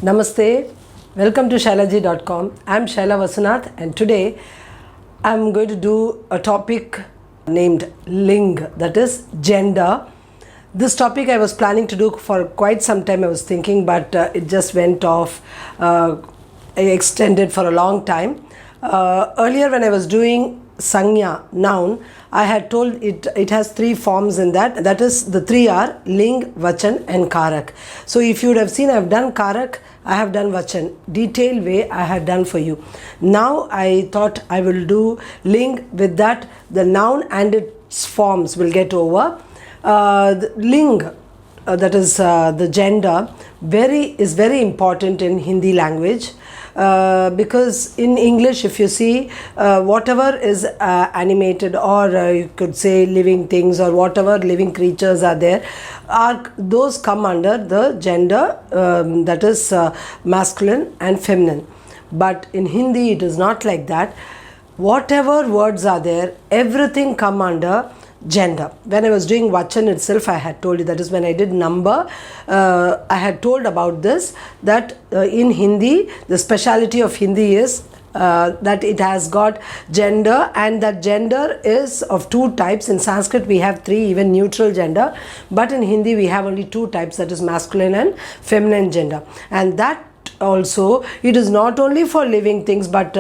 Namaste, welcome to shylaji.com. I'm Shaila Vasunath and today I'm going to do a topic named ling, that is gender. This topic I was planning to do for quite some time, I was thinking, but it just went off, extended for a long time. Earlier when I was doing sanya, noun, I had told it has three forms in that. That is, the three are ling, vachan and karak. So if you would have seen, I have done karak, I have done vachan. Detailed way I had done for you. Now I thought I will do ling. With that, the noun and its forms will get over. The ling, that is the gender, is very important in Hindi language. Because in English, if you see, whatever is animated, or you could say living things, or whatever living creatures are there, those come under the gender, that is masculine and feminine. But in Hindi it is not like that. Whatever words are there, everything come under gender. When I was doing vachan itself, I had told you, that is when I did number, I had told about this, that in Hindi, the speciality of Hindi is that it has got gender, and that gender is of two types. In Sanskrit we have three, even neutral gender, but in Hindi we have only two types, that is masculine and feminine gender. And that also, it is not only for living things, but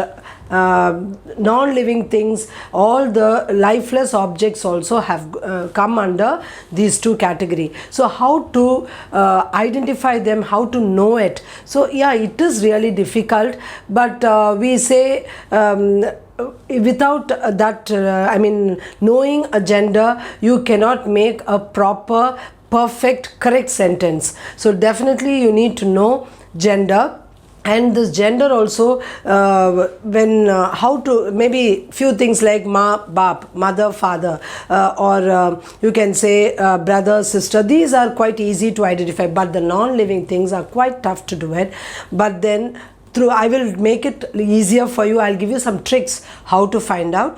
non-living things, all the lifeless objects also have come under these two categories. So how to identify them, how to know it? So yeah, it is really difficult, but we say without that, knowing a gender, you cannot make a proper, perfect, correct sentence. So definitely you need to know gender. And this gender also, how to, maybe few things like ma, bap, mother, father, or you can say brother, sister. These are quite easy to identify, but the non-living things are quite tough to do it. But then I will make it easier for you. I'll give you some tricks how to find out,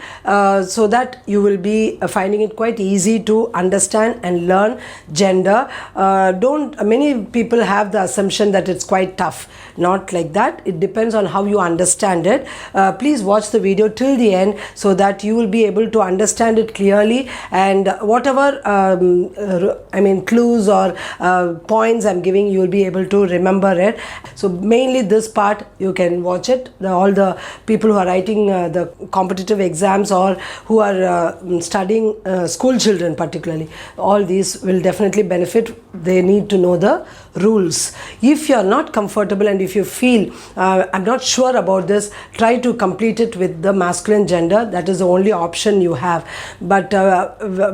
so that you will be finding it quite easy to understand and learn gender. Many people have the assumption that it's quite tough. Not like that. It depends on how you understand it. Please watch the video till the end, so that you will be able to understand it clearly, and whatever clues or points I'm giving, you will be able to remember it. So mainly this part, you can watch it. All the people who are writing the competitive exams, or who are studying, school children particularly, all these will definitely benefit. They need to know the rules. If you are not comfortable and if you feel I'm not sure about this, try to complete it with the masculine gender. That is the only option you have. But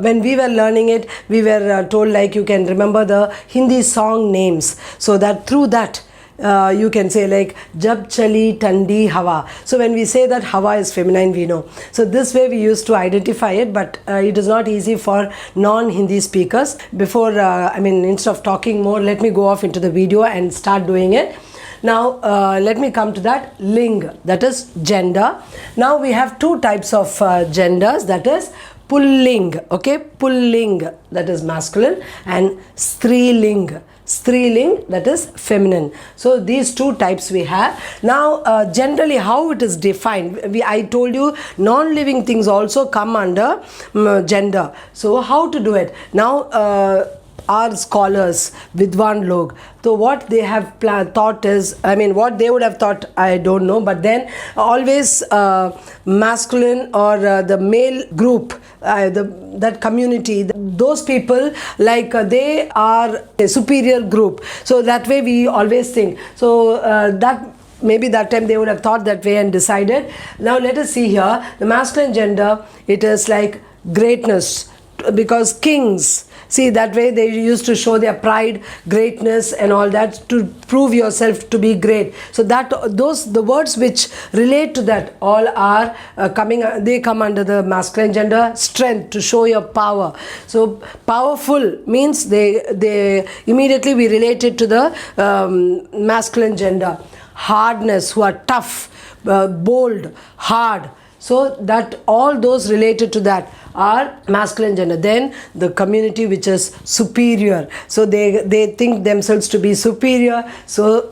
when we were learning it, we were told, like, you can remember the Hindi song names, so that through that you can say, like, Jab chali tandi hawa. So when we say that hawa is feminine, we know. So this way we used to identify it, but it is not easy for non-Hindi speakers. Before, instead of talking more, let me go off into the video and start doing it. Now let me come to that ling, that is gender. Now we have two types of genders, that is pulling, okay, pulling, that is masculine, and striling, that is feminine. So these two types we have. Now generally how it is defined, I told you non-living things also come under gender. So how to do it? Now our scholars, Vidwan Log, so what they have thought is, what they would have thought, I don't know, but then always masculine, or the male group, that community, those people, like they are a superior group. So that way we always think. So that maybe that time they would have thought that way and decided. Now let us see here, the masculine gender, it is like greatness, because kings, see, that way they used to show their pride, greatness and all that, to prove yourself to be great. So that the words which relate to that all are they come under the masculine gender. Strength, to show your power. So powerful means they immediately we relate it to the masculine gender. Hardness, who are tough, bold, hard. So that all those related to that are masculine gender. Then the community which is superior, so they think themselves to be superior, so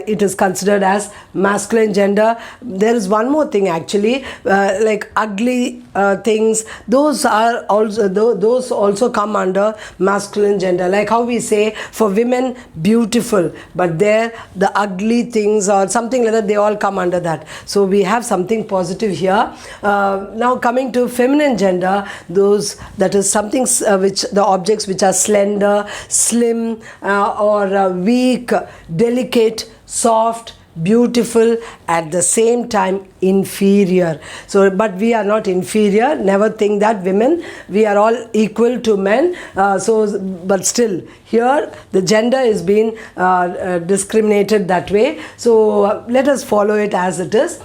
it is considered as masculine gender. There is one more thing actually, like ugly things, those also come under masculine gender. Like how we say for women beautiful, but there the ugly things or something like that, they all come under that. So we have something positive here. Now coming to feminine gender, those that is something which the objects which are slender, slim, or weak, delicate, soft, beautiful, at the same time inferior. So but we are not inferior, never think that. Women, we are all equal to men, but still here the gender is being discriminated that way. So let us follow it as it is.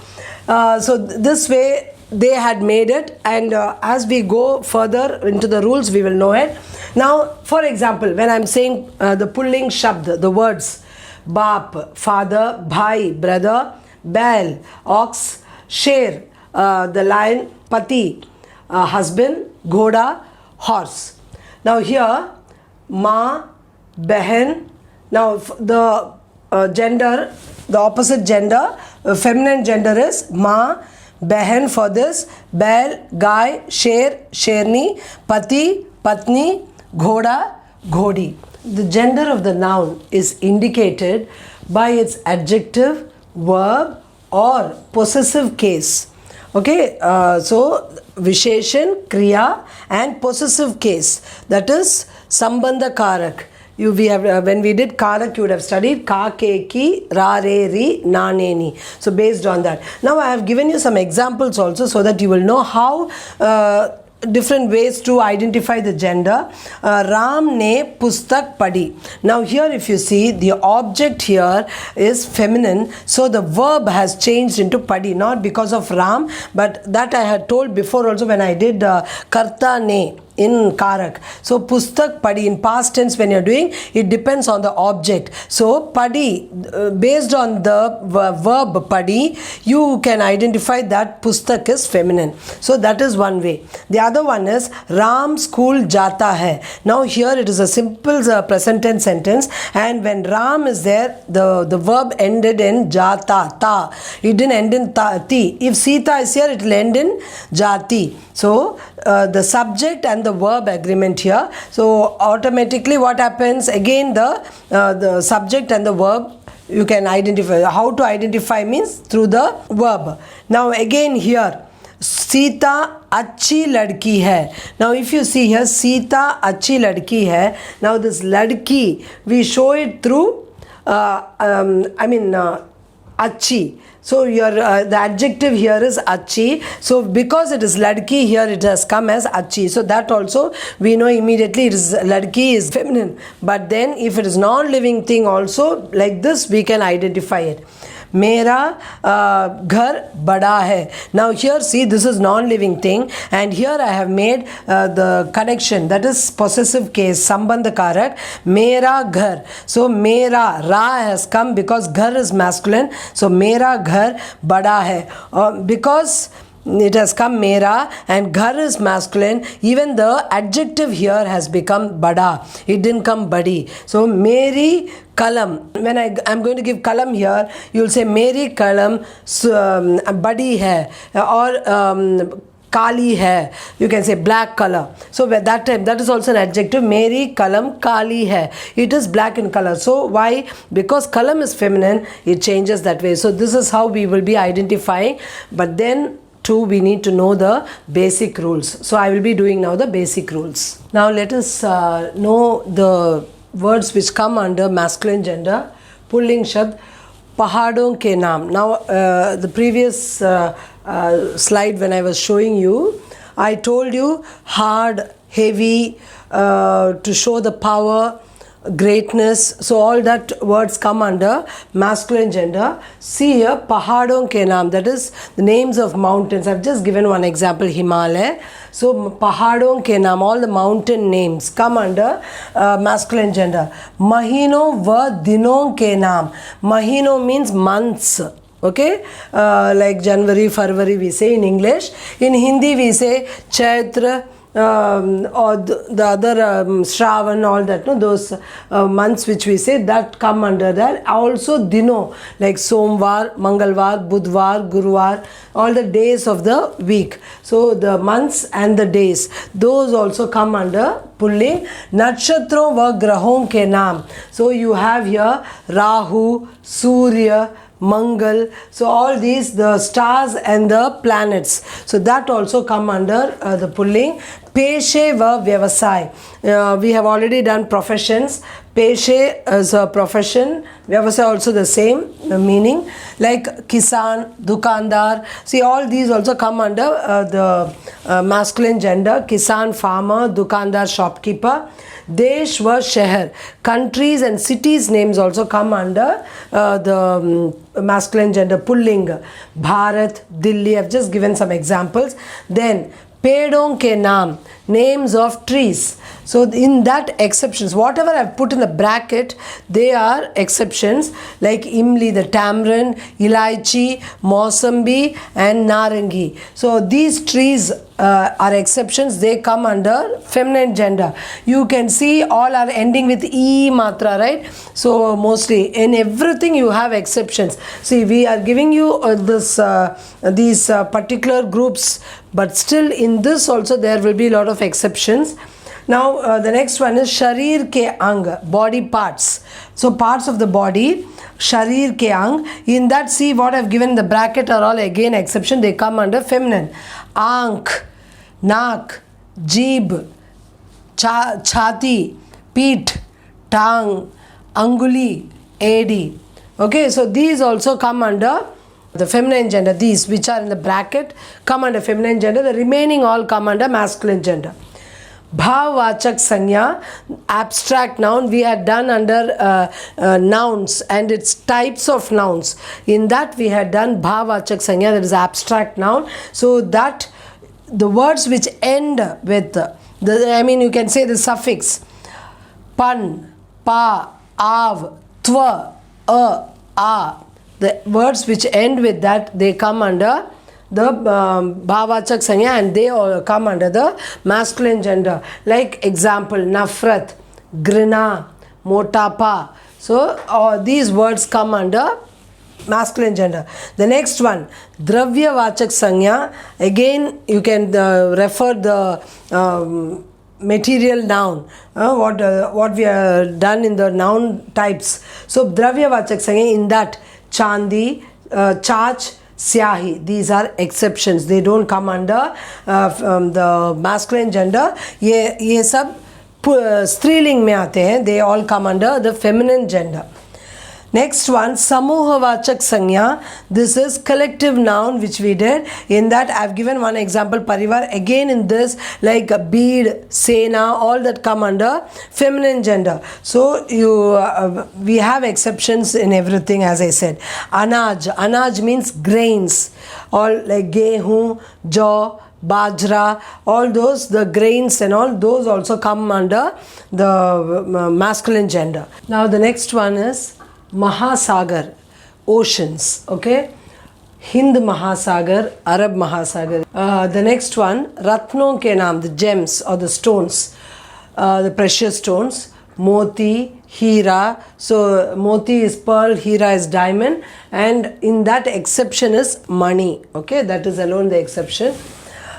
So this way they had made it, and as we go further into the rules we will know it. Now for example, when I am saying the pulling shabd, the words baap, father, bhai, brother, bail, ox, sher, the lion, pati, husband, ghoda, horse. Now here ma, behan. Now the gender, the opposite gender, feminine gender is ma, behan for this, bail, guy, sher, sherni, pati, patni, ghoda, ghodi. The gender of the noun is indicated by its adjective, verb or possessive case. Okay, so Visheshan, Kriya and possessive case, that is Sambandha Karak. We have when we did Karak, you would have studied Ka, Ke, Ki, Ra, Re, Ri, Na, Ne, Ni. So based on that. Now I have given you some examples also so that you will know how different ways to identify the gender. Ram ne pustak padi. Now here if you see, the object here is feminine, so the verb has changed into padi, not because of Ram, but that I had told before also when I did karta ne in Karak. So pustak padi, in past tense when you're doing, it depends on the object. So padi, based on the verb padi, you can identify that pustak is feminine. So that is one way. The other one is Ram school jata hai. Now here it is a simple present tense sentence, and when Ram is there, the verb ended in jata, ta. It didn't end in ti. If Sita is here, it will end in jati. So the subject and the verb agreement here. So automatically what happens? Again the subject and the verb you can identify. How to identify means through the verb. Now again here, Sita अच्छी लड़की है. Now if you see here, Sita अच्छी लड़की है. Now this लड़की, we show it through अच्छी. So your the adjective here is achhi. So because it is ladki, here it has come as achhi. So that also we know immediately it is ladki is feminine. But then if it is non-living thing also, like this we can identify it. Mera ghar bada hai. Now here see, this is non-living thing, and here I have made the connection, that is possessive case, sambandha karak, mera ghar. So mera, ra has come because ghar is masculine, so mera ghar bada hai. Because it has come mera and ghar is masculine, even the adjective here has become bada, it didn't come badi. So meri kalam, when I am going to give kalam here, you will say meri kalam badi hai, or kali hai, you can say black color. So at that time, that is also an adjective, meri kalam kali hai, it is black in color. So why? Because kalam is feminine, it changes that way. So this is how we will be identifying, but then too we need to know the basic rules. So I will be doing now the basic rules. Now let us know the words which come under masculine gender. Pulling shabd, pahadon ke naam. Now the previous slide when I was showing you, I told you hard, heavy, to show the power, greatness. So all that words come under masculine gender. See here, pahadon ke naam, that is the names of mountains. I've just given one example, Himalaya. So pahadon ke naam, all the mountain names come under masculine gender. Mahino va dinon ke naam. Mahino means months. Okay, like January, February we say in English. In Hindi we say Chaitra, or the other Shravan, all that, no, those months which we say, that come under that. Also Dino, like Somvar, Mangalvar, Budvar, Guruvar, all the days of the week. So the months and the days, those also come under pulling. Nakshatron va grahon ke naam. So you have here Rahu, Surya, Mangal, so all these, the stars and the planets, so that also come under the pulling. Peshe va vyavasai. We have already done professions. Peshe is a profession, vyavasai also the same meaning, like Kisan, Dukandar. See, all these also come under the masculine gender. Kisan, farmer; Dukandar, shopkeeper. Desh was Shehar. Countries and cities names also come under the masculine gender pulling. Bharat, Delhi. I've just given some examples. Then Pedon ke naam, names of trees. So in that exceptions, whatever I've put in the bracket, they are exceptions, like Imli, the tamarind, Ilaichi, Mausambi and Narangi. So these trees are exceptions. They come under feminine gender. You can see all are ending with E matra, right? So mostly in everything you have exceptions. See, we are giving you these particular groups, but still in this also there will be a lot of exceptions. Now the next one is Sharir ke ang, body parts. So parts of the body, Sharir ke ang. In that, see what I've given the bracket are all again exception. They come under feminine. Aank, naak, jeeb, chhati, peet, tang, anguli, edi. Okay, so these also come under the feminine gender. These which are in the bracket come under feminine gender. The remaining all come under masculine gender. Bhavvachak Sanya, abstract noun, we had done under nouns and its types of nouns. In that we had done Bhavvachak Sanya, that is abstract noun. So that the words which end with you can say the suffix pan, pa, av, tva, a. The words which end with that, they come under the Bhavvachak Sanya and they all come under the masculine gender. Like example, Nafrat, Grina, Motapa. So these words come under masculine gender. The next one, Dravyavachak Sanya. Again, you can refer the material noun, what we have done in the noun types. So Dravyavachak Sanya, in that Chandi, Chach, Syahi, these are exceptions. They don't come under the masculine gender. ये सब स्त्रीलिंग में आते हैं. They all come under the feminine gender. Next one, Samuhavachak Sanya. This is collective noun which we did. In that I've given one example, Parivar. Again in this, like Beed, Sena, all that come under feminine gender. So we have exceptions in everything, as I said. Anaj. Anaj means grains. All like Gehu, Jaw, Bajra, all those, the grains and all, those also come under the masculine gender. Now the next one is Mahasagar, oceans. Okay, Hind Mahasagar, Arab Mahasagar. The next one, Ratnon ke naam, the gems or the stones, the precious stones. Moti, Hira. So Moti is pearl, Hira is diamond, and in that exception is money. Okay, that is alone the exception.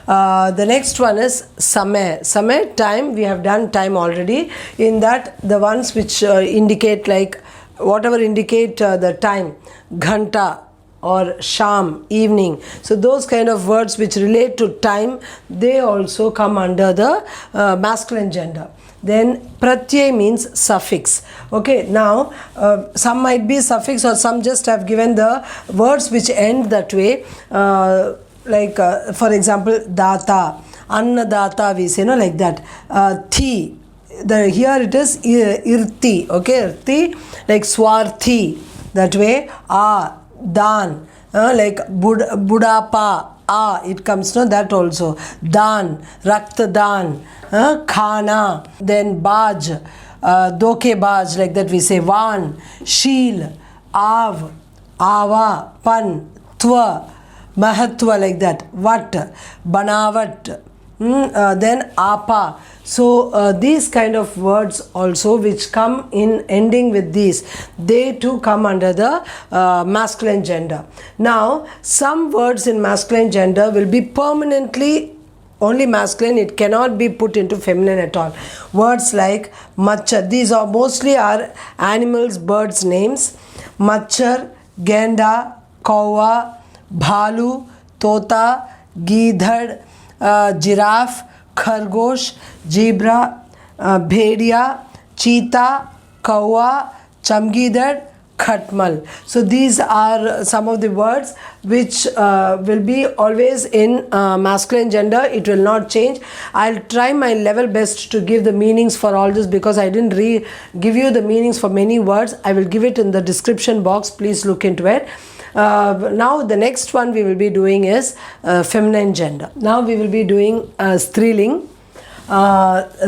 The next one is Samay. Samay, time, we have done time already. In that, the ones which indicate like whatever indicate the time, Ghanta or Sham, evening. So those kind of words which relate to time, they also come under the masculine gender. Then Pratyay means suffix. Okay, now some might be suffix or some just have given the words which end that way. Like for example, Data, Annadata we say, like that. Thi. Here it is irti, okay, irti, like swarthi, that way. Dan, like budapa, it comes, no, that also. Dan, rakta dan, khana, then baj, doke baj, like that we say. Van, sheel, av, Ava, Pan, Twa, Mahatva, like that. Vat, Banavat, then Apa. So these kind of words also which come in ending with these, they too come under the masculine gender. Now some words in masculine gender will be permanently only masculine, it cannot be put into feminine at all. Words like machar, these are mostly are animals, birds names. Machar, genda, kawa, bhalu, tota, gidhad, giraffe, khargosh, zebra, bhedia, cheetah, kawa, chamgidad, khatmal. So these are some of the words which will be always in masculine gender. It will not change. I'll try my level best to give the meanings for all this, because I didn't give you the meanings for many words. I will give it in the description box. Please look into it. Now the next one we will be doing is feminine gender. Now we will be doing striling,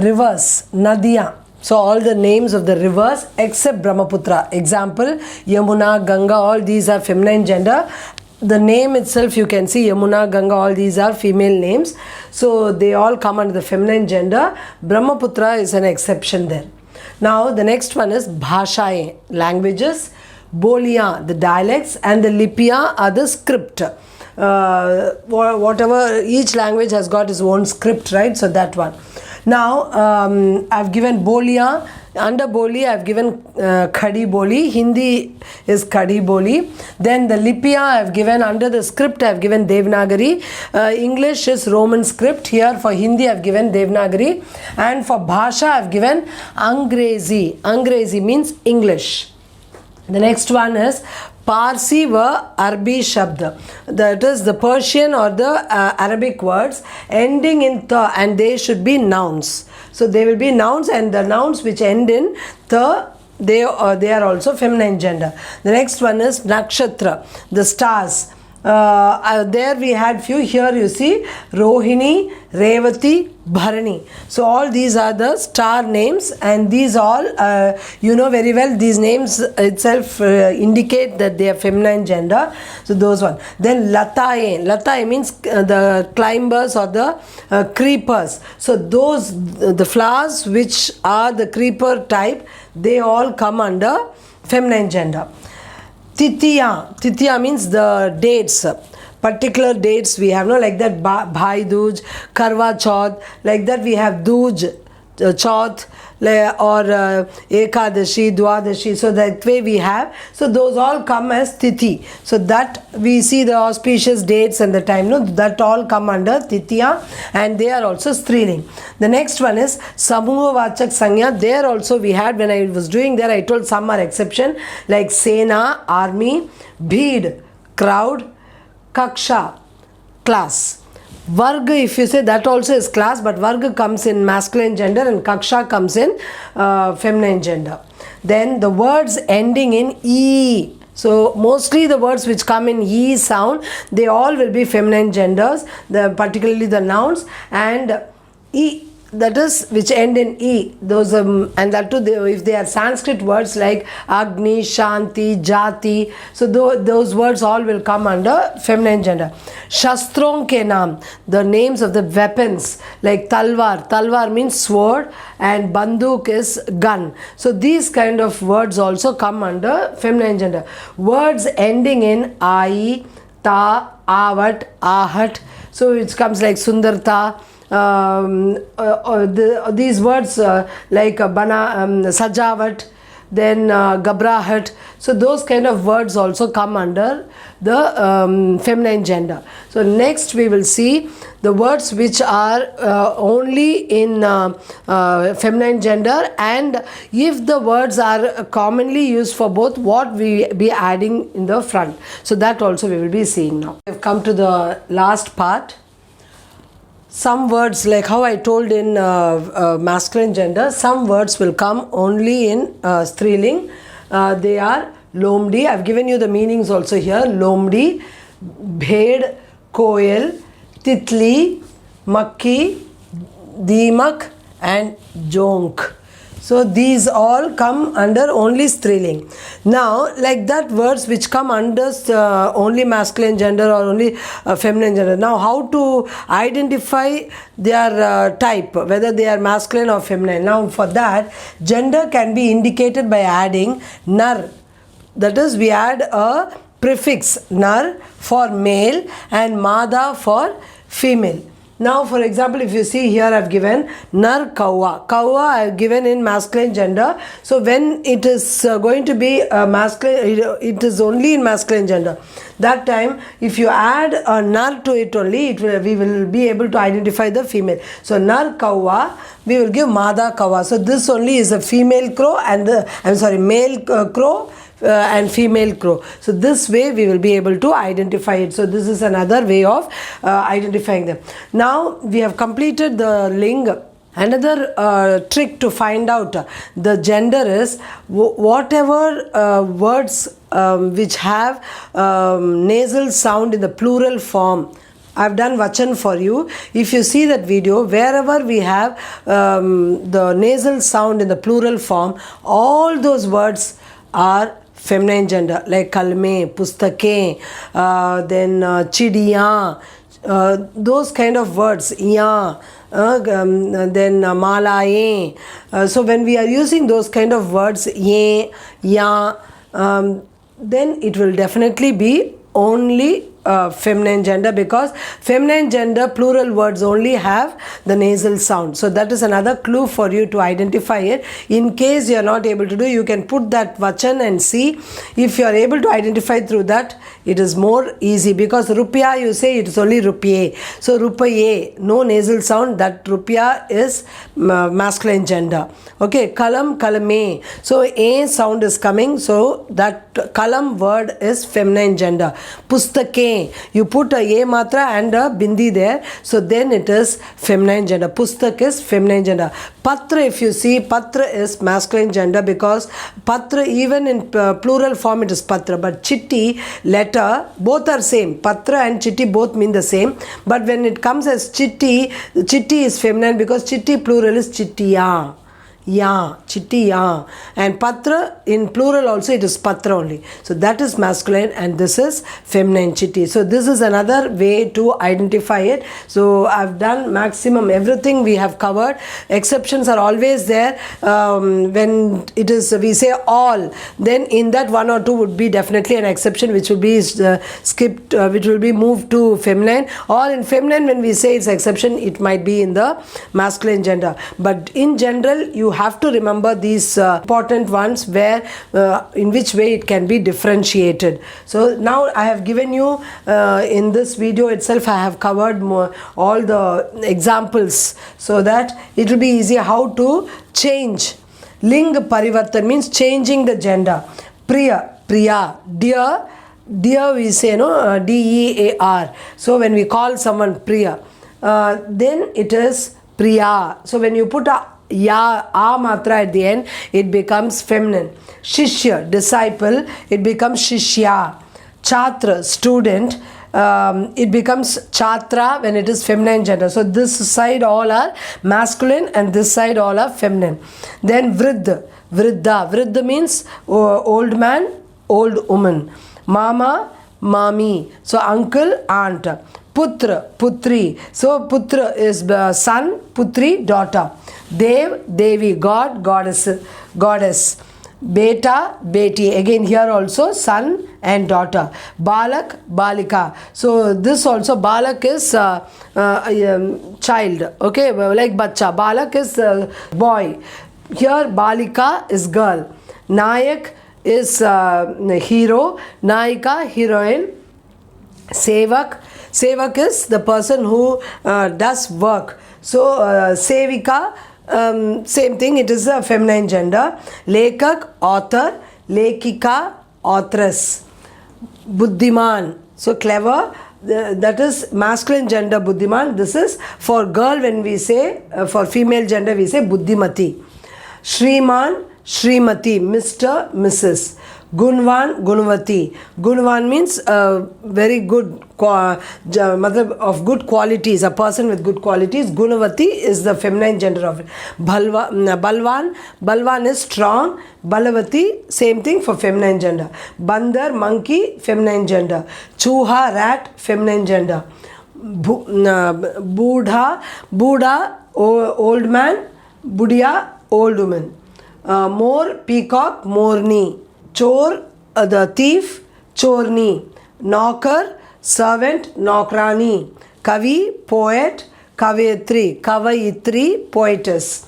rivers, Nadia. So all the names of the rivers except Brahmaputra. Example, Yamuna, Ganga, all these are feminine gender. The name itself you can see, Yamuna, Ganga, all these are female names. So they all come under the feminine gender. Brahmaputra is an exception there. Now the next one is Bhashaye, languages. Bolia, the dialects, and the Lipya are the script. Whatever, each language has got its own script, right? So that one. Now I've given Bolia. Under Boli I've given Khadi Boli. Hindi is Khadi Boli. Then the Lipya I've given, under the script I've given Devanagari. English is Roman script. Here for Hindi I've given Devanagari. And for Bhasha I've given Angrezi. Angrezi means English. The next one is Parsi wa Arabi Shabd. That is the Persian or the Arabic words ending in ta, and they should be nouns. So they will be nouns, and the nouns which end in ta, they are also feminine gender. The next one is Nakshatra, the stars. There we had few. Here you see Rohini, Revati, Bharani. So all these are the star names, and these all you know very well, these names itself indicate that they are feminine gender. So those one. Then Lataye. Lataye means the climbers or the creepers. So those, the flowers which are the creeper type, they all come under feminine gender. Titiya. Titiya means the dates. Particular dates we have, no, like that Bhai Dooj, Karwa Chauth, like that we have Dooj, Chauth, or Ekadashi, Dwadashi. So that way we have. So those all come as Tithi. So that we see the auspicious dates and the time, no, that all come under Titiya, and they are also striling. The next one is Samuha Vachak Sanya. There also we had, when I was doing there, I told some are exception, like Sena, army, Bheed, crowd, Kaksha, class. Varga, if you say, that also is class, but Varga comes in masculine gender and Kaksha comes in feminine gender. Then the words ending in E. So mostly the words which come in E sound, they all will be feminine genders, particularly the nouns, and E, that is which end in E, those and that too if they are Sanskrit words like Agni, Shanti, Jati, so those words all will come under feminine gender. Shastron ke naam, the names of the weapons, like Talwar. Talwar means sword, and Banduk is gun. So these kind of words also come under feminine gender. Words ending in Ai, Ta, Avat, Ahat, so it comes like Sundarta. These words like Sajavat, then Gabrahat. So those kind of words also come under the feminine gender. So next we will see the words which are only in feminine gender, and if the words are commonly used for both, what we be adding in the front. So that also we will be seeing now. We have come to the last part. Some words, like how I told in masculine gender, some words will come only in striling. They are Lomdi. I've given you the meanings also here. Lomdi, Bhed, Koel, Titli, Makki, Dimak, and Jonk. So these all come under only striling. Now, like that, words which come under only masculine gender or only feminine gender. Now, how to identify their type, whether they are masculine or feminine? Now, for that, gender can be indicated by adding nar. That is, we add a prefix nar for male and mada for female. Now, for example, if you see here, I have given nar kawa. Kawa I have given in masculine gender. So when it is going to be masculine, it is only in masculine gender. That time, if you add a nar to it only, we will be able to identify the female. So nar kawa, we will give mada kawa. So this only is a female crow and male crow. And female crow. So this way we will be able to identify it. So this is another way of identifying them. Now we have completed the ling. Another trick to find out the gender is whatever words which have nasal sound in the plural form. I've done vachan for you. If you see that video, wherever we have the nasal sound in the plural form, all those words are feminine gender, like kalme, pustake, then chidiya, those kind of words, ya, then malaye. So when we are using those kind of words, ye, ya, then it will definitely be only feminine gender, because feminine gender plural words only have the nasal sound. So that is another clue for you to identify it. In case you are not able to do, you can put that vachan and see. If you are able to identify through that, it is more easy, because rupya, you say it is only rupiye. So rupaye, no nasal sound, that rupya is masculine gender. Okay, kalam, kalame. So a sound is coming, so that kalam word is feminine gender. Pustake, you put a matra and a bindi there, so then it is feminine gender. Pustak is feminine gender. Patra, if you see, patra is masculine gender, because patra, even in plural form, it is patra, but chitti, letter, both are same. Patra and chitti both mean the same, but when it comes as chitti, chitti is feminine, because chitti plural is chittiya. Ya, chitti ya. And patra in plural also, it is patra only. So that is masculine and this is feminine, chitti. So this is another way to identify it. So I've done maximum everything we have covered. Exceptions are always there. When it is, we say all, then in that one or two would be definitely an exception, which will be skipped, which will be moved to feminine. Or in feminine, when we say it's exception, it might be in the masculine gender. But in general, you have to remember these important ones, where in which way it can be differentiated. So now I have given you in this video itself, I have covered all the examples, so that it will be easy how to change. Ling parivartan means changing the gender. Priya, priya, dear, dear we say, no, D-E-A-R. So when we call someone priya, then it is priya. So when you put a ya, a matra at the end, it becomes feminine. Shishya, disciple, it becomes shishya. Chhatra, student, it becomes chhatra when it is feminine gender. So this side all are masculine and this side all are feminine. Then vriddha, vriddha, vriddha means old man, old woman. Mama, mami, so uncle, aunt. Putra, putri, so putra is son, putri, daughter. Dev, devi, god, goddess. Beta, beti, again here also son and daughter. Balak, balika, so this also balak is child, okay, like bacha. Balak is boy. Here balika is girl. Nayak is hero. Naika, heroine. Sevak, sevak is the person who does work. So sevika, same thing, it is a feminine gender. Lekak, author. Lekika, authoress. Buddhiman, so clever, that is masculine gender buddhiman. This is for girl, when we say, for female gender we say buddhimati. Shriman, Shrimati, Mr., Mrs. Gunvan, Gunvati. Gunvan means very good, matlab of good qualities, a person with good qualities. Gunavati is the feminine gender of it. Balwan, Balwan is strong. Balavati, same thing for feminine gender. Bandar, monkey, feminine gender. Chuha, rat, feminine gender. Buddha, old man. Budia, old woman. More, peacock, morni. Chor, the thief, chorni. Knocker, servant, nokrani. Kavi, poet, kavetri. Kavaitri, poetess.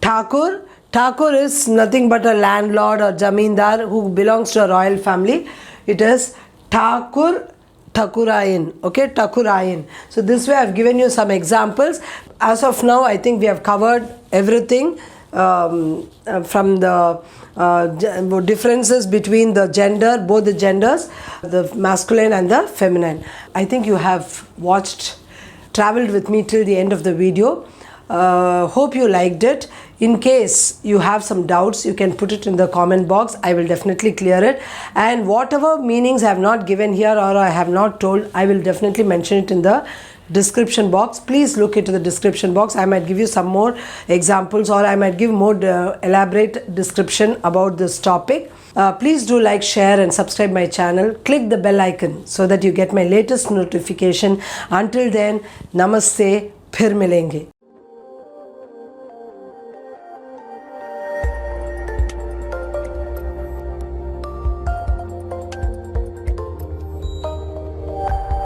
Thakur, Thakur is nothing but a landlord or zamindar who belongs to a royal family. It is Thakur, Thakurayin. Okay, Thakurayin. So this way I have given you some examples. As of now, I think we have covered everything from the differences between the gender, both the genders, the masculine and the feminine. I think you have traveled with me till the end of the video. Hope you liked it. In case you have some doubts, you can put it in the comment box. I will definitely clear it. And whatever meanings I have not given here or I have not told, I will definitely mention it in the description box. Please look into the description box. I might give you some more examples, or I might give more elaborate description about this topic. Please do like, share and subscribe my channel. Click the bell icon so that you get my latest notification. Until then, namaste, phir milenge.